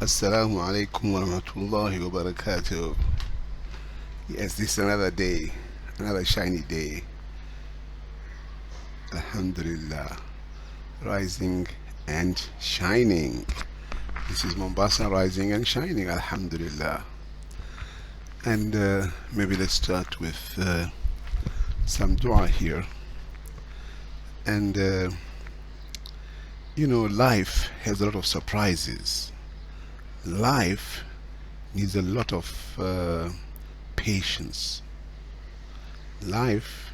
Assalamu alaikum wa rahmatullahi wa barakatuh. Yes, this is another day, another shiny day. Alhamdulillah. Rising and shining. This is Mombasa rising and shining, Alhamdulillah. And maybe let's start with some dua here. And life has a lot of surprises. Life needs a lot of patience. Life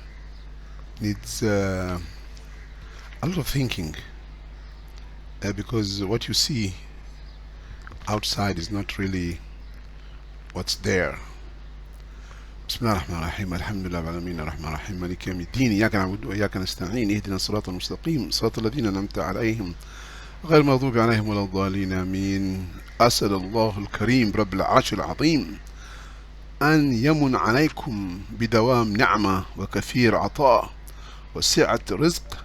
needs a lot of thinking because what you see outside is not really what's there. بسم الله الرحمن الرحيم الحمد لله رب العالمين الرحمن الرحيم مالك يوم الدين إياك نعبد وإياك نستعين اهدنا الصراط المستقيم صراط الذين أنعمت عليهم غير المغضوب عليهم ولا الضالين آمين. أسأل الله الكريم رب العرش العظيم أن يمن عليكم بدوام نعمة وكثير عطاء وسعة رزق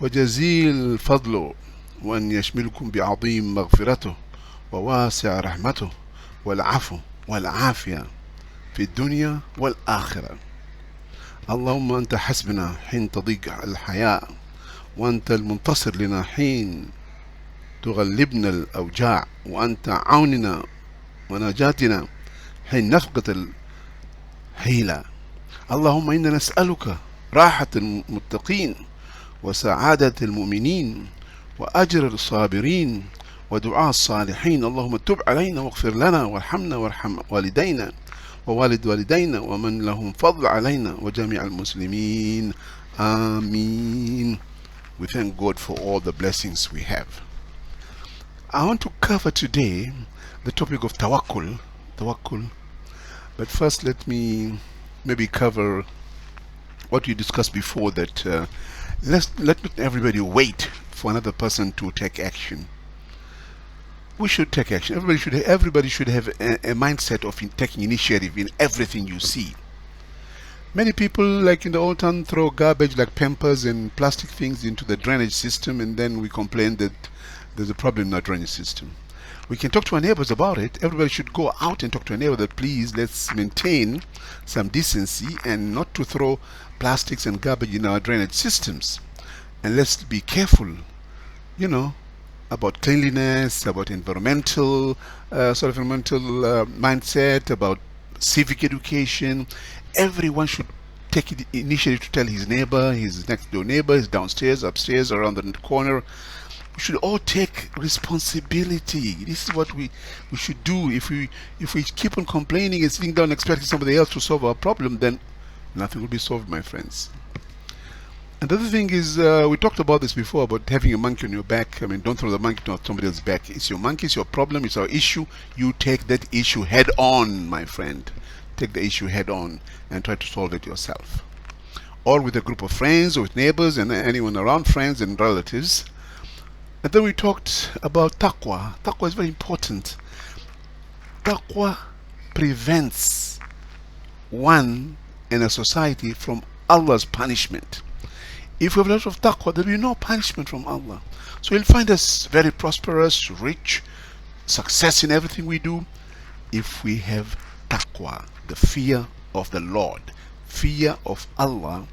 وجزيل فضله، وأن يشملكم بعظيم مغفرته وواسع رحمته والعفو والعافية في الدنيا والآخرة. اللهم أنت حسبنا حين تضيق الحياة، وأنت المنتصر لنا حين تغلبنا الأوجاع، وأنت عوننا ونجاتنا حين نفقد الحيلة. اللهم إنا نسألك راحة المتقين وسعادة المؤمنين وأجر الصابرين ودعاء الصالحين. اللهم تب علينا واغفر لنا وارحمنا وارحم والدينا ووالد والدينا ومن لهم فضل علينا وجميع المسلمين آمين. We thank God for all the blessings we have. I want to cover today the topic of Tawakkul. But first let me maybe cover what we discussed before, that let not everybody wait for another person to take action. We should take action. Everybody should have a mindset of taking initiative in everything you see. Many people, like in the old town, throw garbage like Pampers and plastic things into the drainage system, and then we complain that there's a problem in our drainage system. We can talk to our neighbors about it. Everybody should go out and talk to a neighbor that please let's maintain some decency and not to throw plastics and garbage in our drainage systems. And let's be careful, about cleanliness, about environmental mindset, about civic education. Everyone should take the initiative to tell his neighbor, his next door neighbor, his downstairs, upstairs, around the corner. We should all take responsibility. This is what we should do. If we keep on complaining and sitting down expecting somebody else to solve our problem, then nothing will be solved, my friends. And the other thing is, we talked about this before, about having a monkey on your back. I mean, don't throw the monkey to somebody else's back. It's your monkey, it's your problem, it's our issue. You take that issue head on, my friend. Take the issue head on and try to solve it yourself. Or with a group of friends, or with neighbors and anyone around, friends and relatives. And then we talked about taqwa. Taqwa is very important. Taqwa prevents one in a society from Allah's punishment. If we have a lot of taqwa, there will be no punishment from Allah. So you'll find us very prosperous, rich, success in everything we do, if we have taqwa, the fear of the Lord. Fear of Allah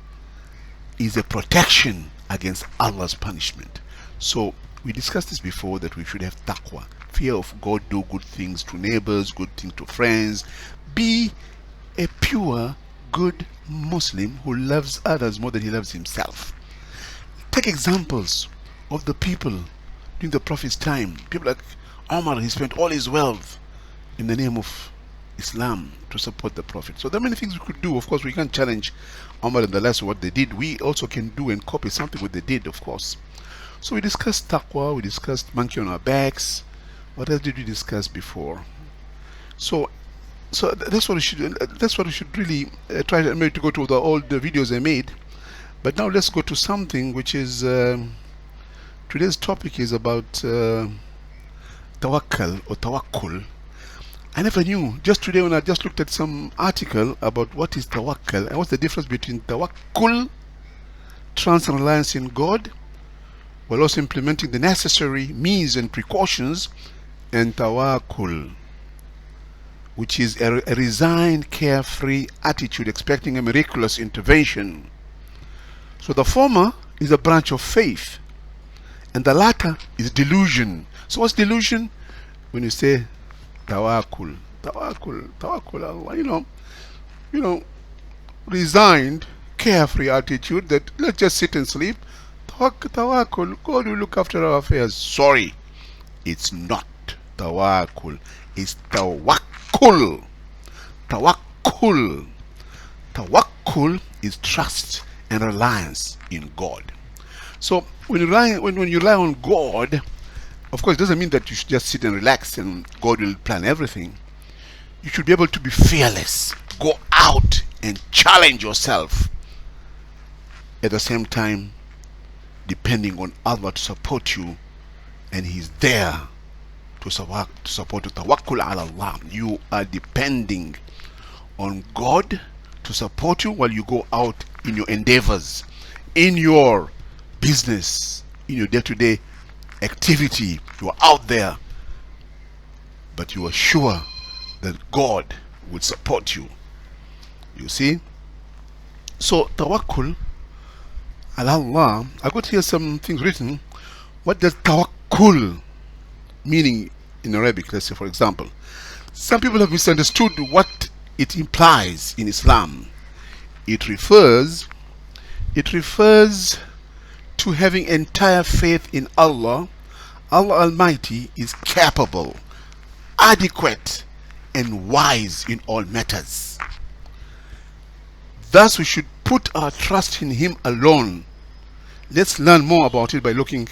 is a protection against Allah's punishment. So we discussed this before, that we should have taqwa, fear of God, do good things to neighbors, good things to friends. Be a pure, good Muslim who loves others more than he loves himself. Take examples of the people during the Prophet's time. People like Omar, he spent all his wealth in the name of Islam to support the Prophet. So there are many things we could do. Of course, we can't challenge Omar and the rest of what they did. We also can do and copy something what they did, of course. So we discussed taqwa, we discussed monkey on our backs. What else did we discuss before? So that's what we should really try to maybe to go to the old videos I made. But now let's go to something which is today's topic is about tawakkal or tawakkul. I never knew. Just today when I just looked at some article about what is tawakkal and what's the difference between tawakkul, trust and reliance in God, while also implementing the necessary means and precautions and tawakkul, which is a resigned, carefree attitude expecting a miraculous intervention. So the former is a branch of faith, and the latter is delusion. So what's delusion? When you say tawakkul, tawakkul, Allah, you know, resigned, carefree attitude that let's just sit and sleep. Tawakkul, God will look after our affairs. Sorry, it's not tawakkul. It's tawakkul. Tawakkul. Tawakkul is trust and reliance in God. So when you rely on God, of course, it doesn't mean that you should just sit and relax and God will plan everything. You should be able to be fearless. Go out and challenge yourself. At the same time, depending on Allah to support you, and He's there to support you. Tawakkul ala Allah. You are depending on God to support you while you go out in your endeavors, in your business, in your day-to-day activity. You are out there, but you are sure that God will support you. You see? So tawakkul ala Allah, I got here some things written. What does tawakkul meaning in Arabic? Let's say, for example, some people have misunderstood what it implies in Islam. It refers to having entire faith in Allah. Allah Almighty is capable, adequate, and wise in all matters. Thus we should put our trust in Him alone. Let's learn more about it by looking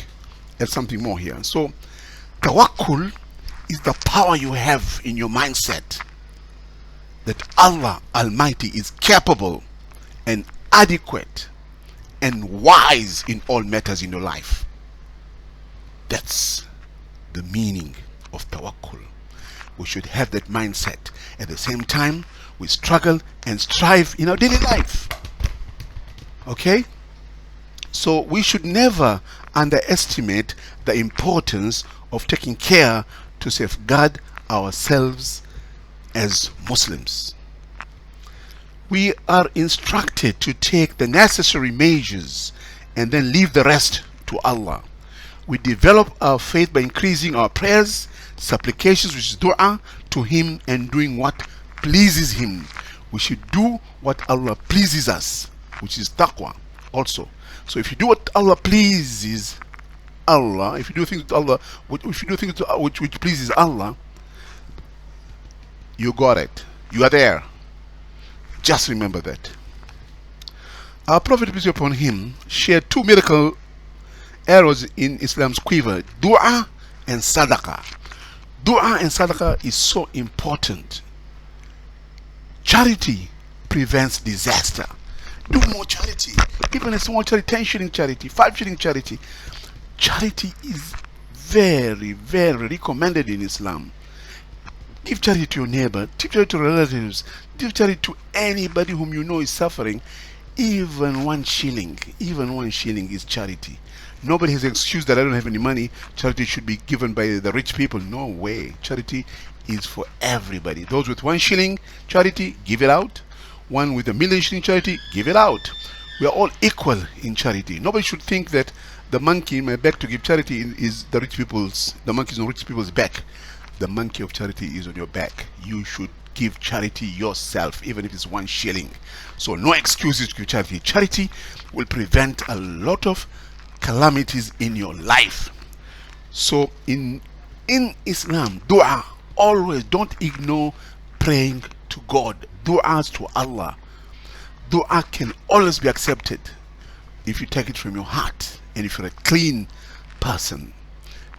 at something more here. So tawakkul is the power you have in your mindset that Allah Almighty is capable and adequate and wise in all matters in your life. That's the meaning of tawakkul. We should have that mindset. At the same time, we struggle and strive in our daily life. Okay? So we should never underestimate the importance of taking care to safeguard ourselves as Muslims. We are instructed to take the necessary measures and then leave the rest to Allah. We develop our faith by increasing our prayers, supplications, which is dua, to Him, and doing what pleases Him. We should do what Allah pleases us, which is taqwa also. So if you do what Allah pleases Allah, if you do things with Allah, if you do things which pleases Allah, you got it. You are there. Just remember that. Our Prophet, peace be upon him, shared two miracle arrows in Islam's quiver: dua and sadaqah. Dua and sadaqah is so important. Charity prevents disaster. Do more charity. Even a small charity, 10 shilling charity, 5 shilling charity. Charity is very, very recommended in Islam. Give charity to your neighbor, give charity to relatives, give charity to anybody whom you know is suffering. Even 1 shilling, is charity. Nobody has an excuse that I don't have any money. Charity should be given by the rich people. No way. Charity is for everybody. Those with 1 shilling charity, give it out. One with 1,000,000 shilling charity, give it out. We are all equal in charity. Nobody should think that the monkey in my back to give charity is the monkey is on rich people's back. The monkey of charity is on your back. You should give charity yourself, even if it's 1 shilling. So no excuses to give charity. Charity will prevent a lot of calamities in your life. So in Islam, dua, always don't ignore praying to God. Du'as to Allah. Dua can always be accepted if you take it from your heart and if you're a clean person.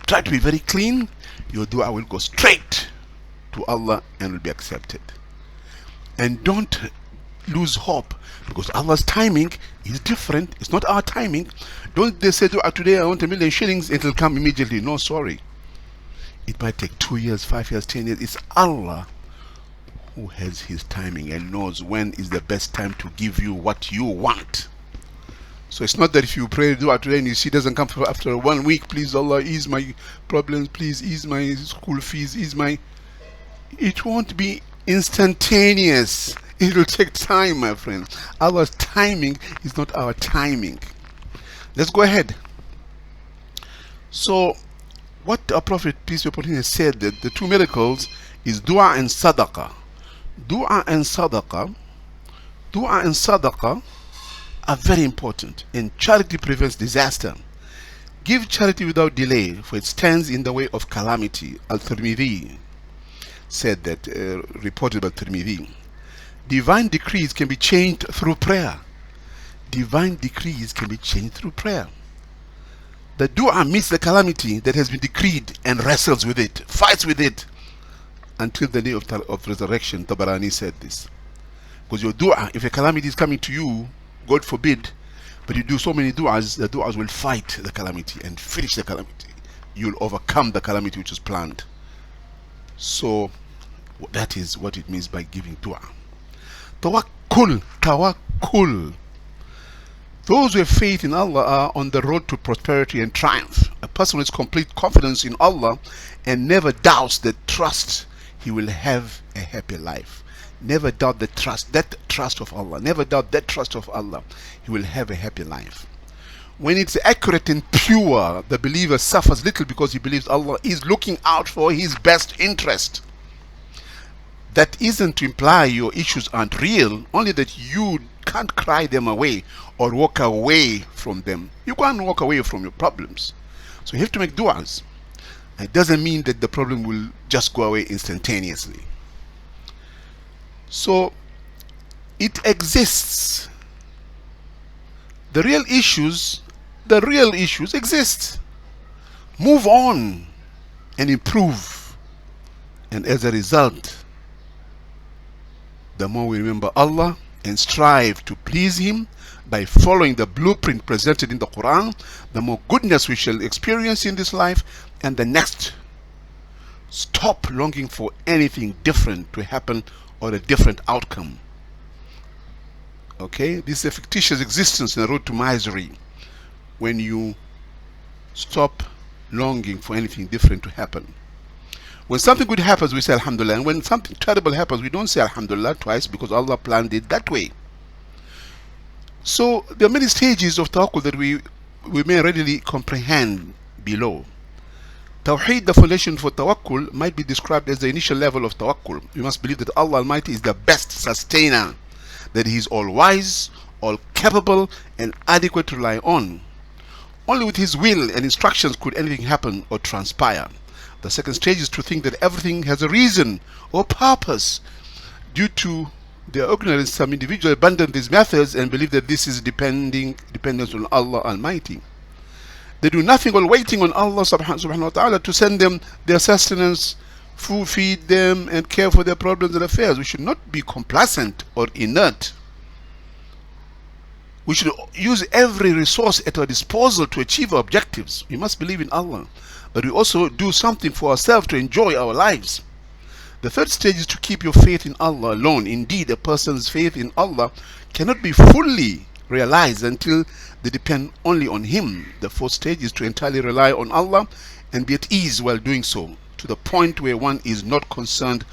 Try to be very clean. Your dua will go straight to Allah and will be accepted. And don't lose hope, because Allah's timing is different. It's not our timing. Don't they say dua today, I want 1,000,000 shillings, it will come immediately. No, sorry. It might take 2 years, 5 years, 10 years. It's Allah who has His timing and knows when is the best time to give you what you want. So it's not that if you pray dua today and you see it doesn't come for after 1 week, please Allah ease my problems, please ease my school fees, ease my... It won't be instantaneous. It will take time, my friend. Allah's timing is not our timing. Let's go ahead. So what our Prophet, peace be upon him, has said that the two miracles is dua and sadaqah. Dua and sadaqah are very important, and charity prevents disaster. Give charity without delay, for it stands in the way of calamity. Al-Tirmidhi said that, reported by Tirmidhi. Divine decrees can be changed through prayer. Divine decrees can be changed through prayer. The dua meets the calamity that has been decreed and wrestles with it, fights with it until the day of resurrection. Tabarani said this. Because your dua, if a calamity is coming to you, God forbid, but you do so many du'as, the du'as will fight the calamity and finish the calamity. You'll overcome the calamity which is planned. So that is what it means by giving dua. Tawakkul. Those who have faith in Allah are on the road to prosperity and triumph. A person with complete confidence in Allah and never doubts the trust, he will have a happy life. Never doubt the trust of Allah. Never doubt that trust of Allah. He will have a happy life. When it's accurate and pure, the believer suffers little because he believes Allah is looking out for his best interest. That isn't to imply your issues aren't real, only that you can't cry them away or walk away from them. You can't walk away from your problems. So you have to make du'as. It doesn't mean that the problem will just go away instantaneously. So it exists. The real issues exist. Move on and improve. And as a result, the more we remember Allah and strive to please Him by following the blueprint presented in the Quran, the more goodness we shall experience in this life and the next. Stop longing for anything different to happen or a different outcome. Okay, this is a fictitious existence in the road to misery. When you stop longing for anything different to happen. When something good happens, we say Alhamdulillah, and when something terrible happens, we don't say Alhamdulillah twice because Allah planned it that way. So there are many stages of Tawakkul that we may readily comprehend below. Tawheed, the foundation for Tawakkul, might be described as the initial level of Tawakkul. We must believe that Allah Almighty is the best sustainer, that He is all-wise, all-capable, and adequate to rely on. Only with His will and instructions could anything happen or transpire. The second stage is to think that everything has a reason or purpose. Due to their ignorance, some individuals abandon these methods and believe that this is dependence on Allah Almighty. They do nothing while waiting on Allah subhanahu wa ta'ala to send them their sustenance, food, feed them, and care for their problems and affairs. We should not be complacent or inert. We should use every resource at our disposal to achieve our objectives. We must believe in Allah, but we also do something for ourselves to enjoy our lives. The third stage is to keep your faith in Allah alone. Indeed, a person's faith in Allah cannot be fully realized until they depend only on Him. The fourth stage is to entirely rely on Allah and be at ease while doing so, to the point where one is not concerned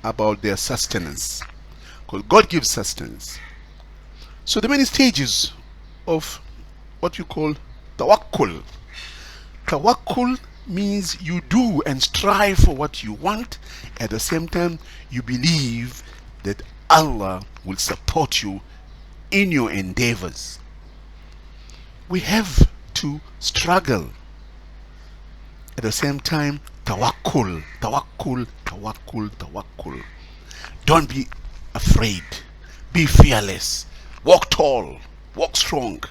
about their sustenance. Because God gives sustenance. So the many stages of what you call Tawakkul. Tawakkul means you do and strive for what you want. At the same time, you believe that Allah will support you in your endeavors. We have to struggle. At the same time, tawakkul, tawakkul, tawakkul, tawakkul. Don't be afraid. Be fearless. Walk tall. Walk strong.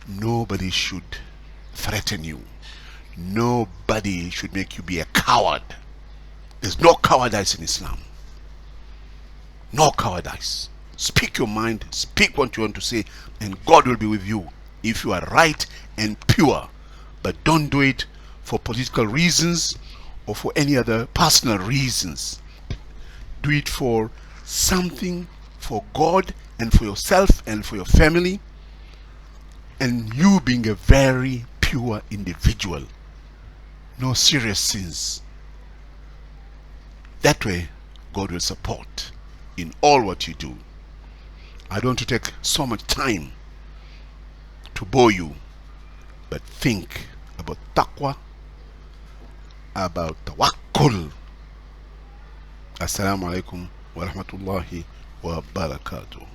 Nobody should threaten you. Nobody should make you be a coward. There's no cowardice in Islam. No cowardice. Speak your mind, speak what you want to say, and God will be with you if you are right and pure. But don't do it for political reasons or for any other personal reasons. Do it for something for God and for yourself and for your family. and you being a very pure individual, no serious sins. That way, God will support in all what you do. I don't want to take so much time to bore you, but think about taqwa, about tawakkul. Assalamu alaikum wa rahmatullahi wa barakatuh.